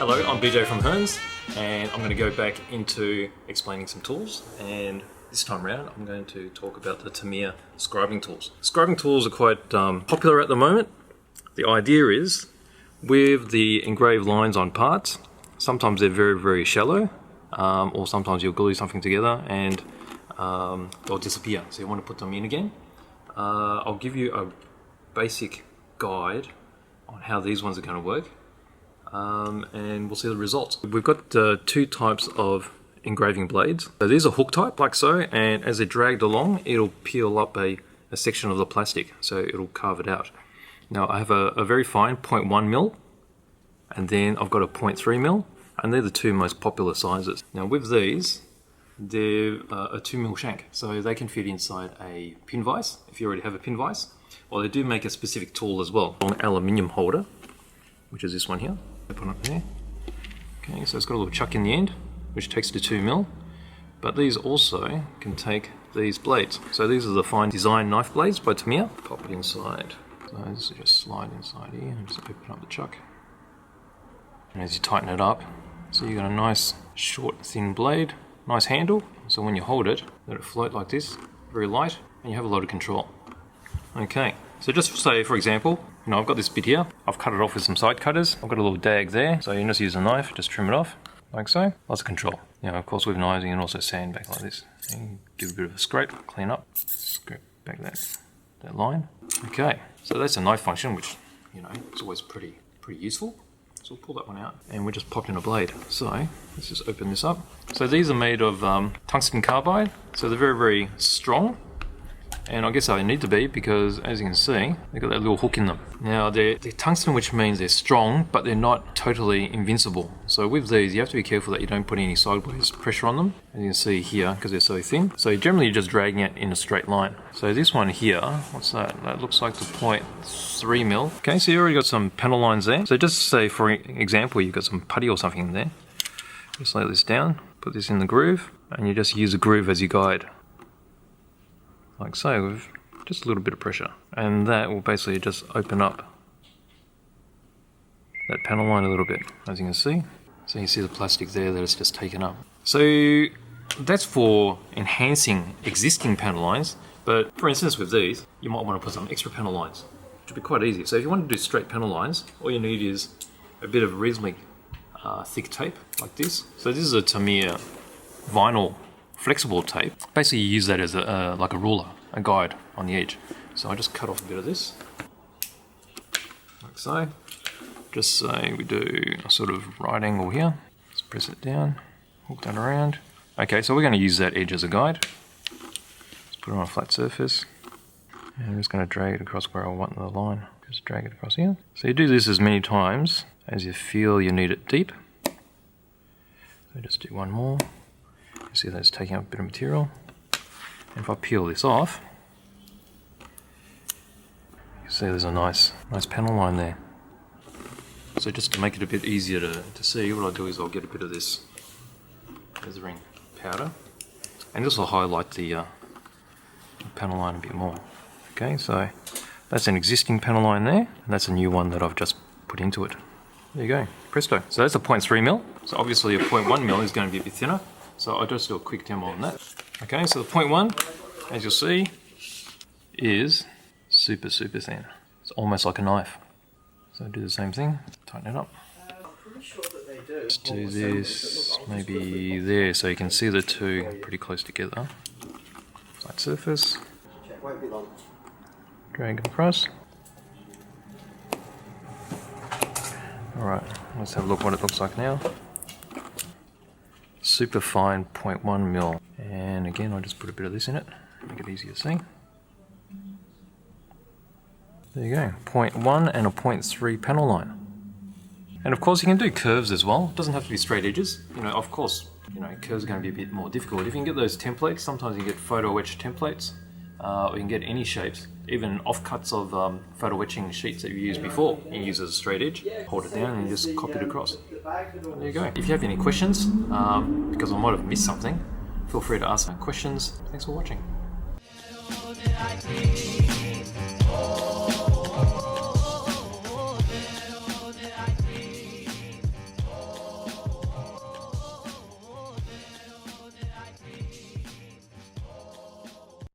Hello, I'm BJ from Hearns, and I'm going to go back into explaining some tools, and this time around I'm going to talk about the Tamiya scribing tools. Scribing tools are quite popular at the moment. The idea is, with the engraved lines on parts, sometimes they're very, very shallow, or sometimes you'll glue something together and they'll disappear, so you want to put them in again. I'll give you a basic guide on how these ones are going to work. And we'll see the results. We've got two types of engraving blades. So these are hook type, like so, and as they're dragged along, it'll peel up a section of the plastic, so it'll carve it out. Now I have a very fine 0.1 mil, and then I've got a 0.3 mil, and they're the two most popular sizes. Now with these, they're a 2 mil shank, so they can fit inside a pin vise, if you already have a pin vise, or they do make a specific tool as well, an aluminium holder, which is this one here. Put it there. Okay, so it's got a little chuck in the end, which takes it to 2 mil. But these also can take these blades. So these are the fine design knife blades by Tamiya. Pop it inside. So this will just slide inside here and just open up the chuck. And as you tighten it up, so you've got a nice short thin blade, nice handle. So when you hold it, let it float like this, very light, and you have a lot of control. Okay, so just say for example, I've got this bit here, I've cut it off with some side cutters, I've got a little dag there, so you can just use a knife, just trim it off, like so. Lots of control. Of course with knives you can also sand back like this. And give a bit of a scrape, clean up, scrape back that line. Okay, so that's a knife function, which, it's always pretty useful. So we'll pull that one out, and we're just popping a blade. So let's just open this up. So these are made of tungsten carbide, so they're very, very strong. And I guess they need to be because, as you can see, they've got that little hook in them. Now, they're tungsten, which means they're strong, but they're not totally invincible. So with these, you have to be careful that you don't put any sideways pressure on them, as you can see here, because they're so thin. So generally, you're just dragging it in a straight line. So this one here, what's that? That looks like the 0.3 mil. Okay, so you already got some panel lines there. So just say, for example, you've got some putty or something in there. Just lay this down, put this in the groove, and you just use the groove as your guide. Like so, with just a little bit of pressure, and that will basically just open up that panel line a little bit, as you can see. So you see the plastic there that it's just taken up. So that's for enhancing existing panel lines, but for instance with these, you might want to put some extra panel lines, which would be quite easy. So if you want to do straight panel lines, all you need is a bit of reasonably thick tape, like this. So this is a Tamiya vinyl flexible tape. Basically you use that as like a ruler, a guide on the edge. So I just cut off a bit of this, like so. Just say we do a sort of right angle here. Just press it down, hook that around. Okay, so we're going to use that edge as a guide. Just put it on a flat surface. And I'm just going to drag it across where I want the line. Just drag it across here. So you do this as many times as you feel you need it deep. So just do one more. See that it's taking up a bit of material. And if I peel this off, you see there's a nice panel line there. So just to make it a bit easier to see, what I'll do is I'll get a bit of this ring powder, and this will highlight the panel line a bit more. Okay, so that's an existing panel line there, and that's a new one that I've just put into it. There you go, presto. So that's a 0.3 mil. So obviously a 0.1 mil is going to be a bit thinner. So I'll just do a quick demo on that. Okay, so the 0.1, as you'll see, is super, super thin. It's almost like a knife. So do the same thing, tighten it up. Just do this, maybe there, so you can see the two pretty close together. Flat surface. Drag it across. Alright, let's have a look what it looks like now. Super fine 0.1 mil, and again I'll just put a bit of this in it, make it easier to see. There you go, 0.1 and a 0.3 panel line. And of course you can do curves as well, it doesn't have to be straight edges. Of course, curves are going to be a bit more difficult. If you can get those templates, sometimes you can get photo etched templates, or you can get any shapes, even offcuts of photo etching sheets that you used before. You can use as a straight edge, hold it down and just copy it across. And there you go. If you have any questions, because I might have missed something, feel free to ask questions. Thanks for watching.